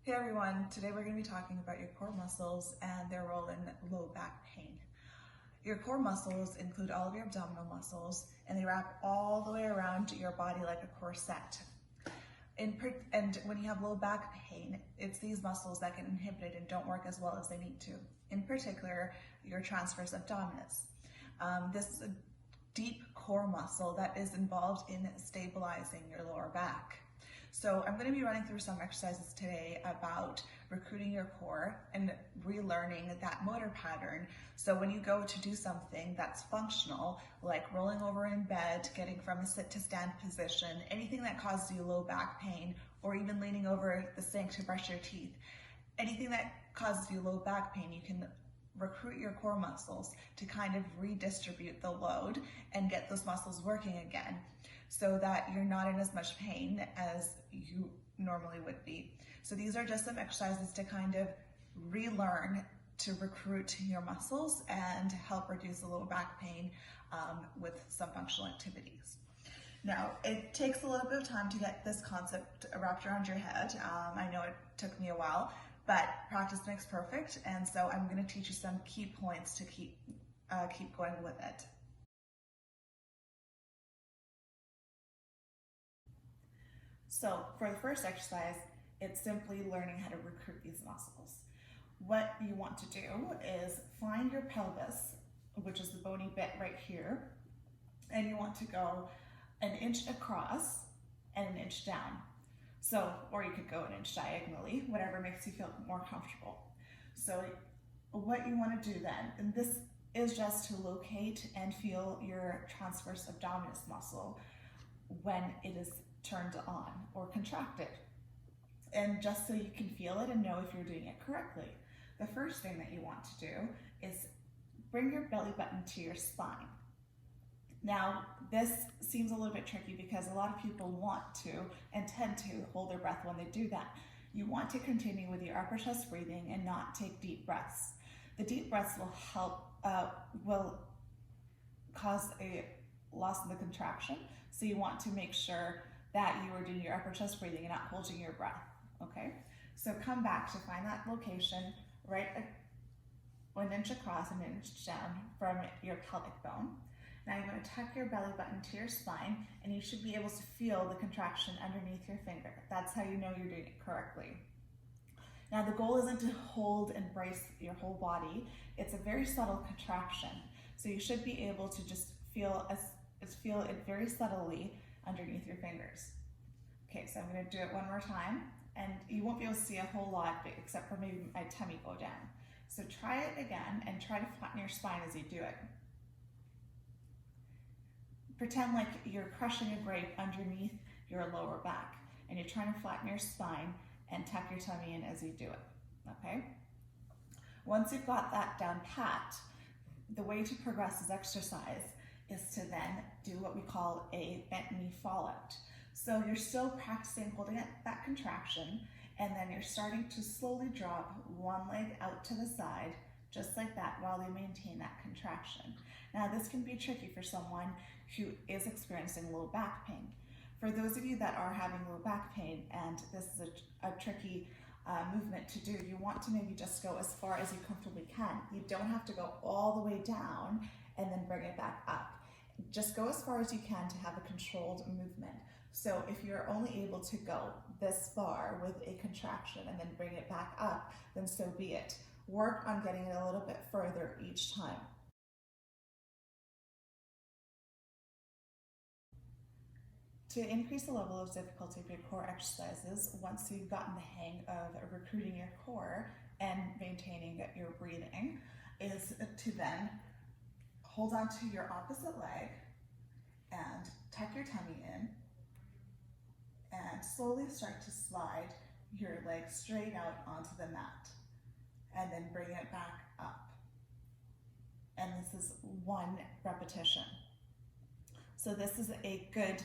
Hey everyone, today we're going to be talking about your core muscles and their role in low back pain. Your core muscles include all of your abdominal muscles and they wrap all the way around your body like a corset. And when you have low back pain, it's these muscles that get inhibited and don't work as well as they need to. In particular, your transverse abdominis. This is a deep core muscle that is involved in stabilizing your lower back. So I'm going to be running through some exercises today about recruiting your core and relearning that motor pattern. So when you go to do something that's functional, like rolling over in bed, getting from a sit to stand position, anything that causes you low back pain, or even leaning over the sink to brush your teeth, anything that causes you low back pain, you can recruit your core muscles to kind of redistribute the load and get those muscles working again so that you're not in as much pain as you normally would be. So these are just some exercises to kind of relearn to recruit your muscles and help reduce the low back pain with some functional activities. Now, it takes a little bit of time to get this concept wrapped around your head. I know it took me a while, but practice makes perfect, and so I'm going to teach you some key points to keep going with it. So for the first exercise, it's simply learning how to recruit these muscles. What you want to do is find your pelvis, which is the bony bit right here, and you want to go an inch across and an inch down. So, or you could go an inch diagonally, whatever makes you feel more comfortable. So what you want to do then, and this is just to locate and feel your transverse abdominis muscle when it is turned on or contracted. And just so you can feel it and know if you're doing it correctly. The first thing that you want to do is bring your belly button to your spine. Now, this seems a little bit tricky because a lot of people want to and tend to hold their breath when they do that. You want to continue with your upper chest breathing and not take deep breaths. The deep breaths will help, will cause a loss in the contraction. So you want to make sure that you are doing your upper chest breathing and not holding your breath, okay? So come back to find that location, right 1 inch across and 1 inch down from your pelvic bone. Now you're going to tuck your belly button to your spine and you should be able to feel the contraction underneath your finger. That's how you know you're doing it correctly. Now the goal isn't to hold and brace your whole body. It's a very subtle contraction. So you should be able to just feel it very subtly underneath your fingers. Okay, so I'm going to do it one more time and you won't be able to see a whole lot except for maybe my tummy go down. So try it again and try to flatten your spine as you do it. Pretend like you're crushing a grape underneath your lower back and you're trying to flatten your spine and tuck your tummy in as you do it, okay? Once you've got that down pat, the way to progress this exercise is to then do what we call a bent knee fallout. So you're still practicing holding that contraction and then you're starting to slowly drop one leg out to the side just like that while you maintain that contraction. Now this can be tricky for someone who is experiencing low back pain. For those of you that are having low back pain and this is a tricky movement to do, you want to maybe just go as far as you comfortably can. You don't have to go all the way down and then bring it back up. Just go as far as you can to have a controlled movement. So if you're only able to go this far with a contraction and then bring it back up, then so be it. Work on getting it a little bit further each time. To increase the level of difficulty of your core exercises, once you've gotten the hang of recruiting your core and maintaining your breathing, is to then hold on to your opposite leg and tuck your tummy in and slowly start to slide your leg straight out onto the mat and then bring it back up. And this is 1 repetition. So this is a good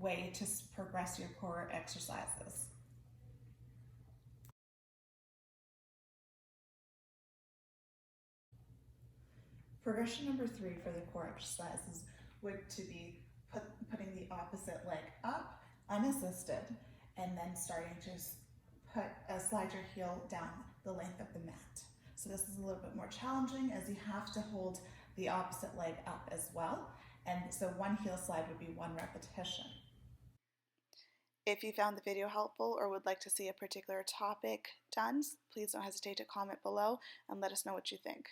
way to progress your core exercises. Progression number 3 for the core exercises would to be putting the opposite leg up unassisted and then starting to slide your heel down the length of the mat. So this is a little bit more challenging as you have to hold the opposite leg up as well. And so one heel slide would be 1 repetition. If you found the video helpful or would like to see a particular topic done, please don't hesitate to comment below and let us know what you think.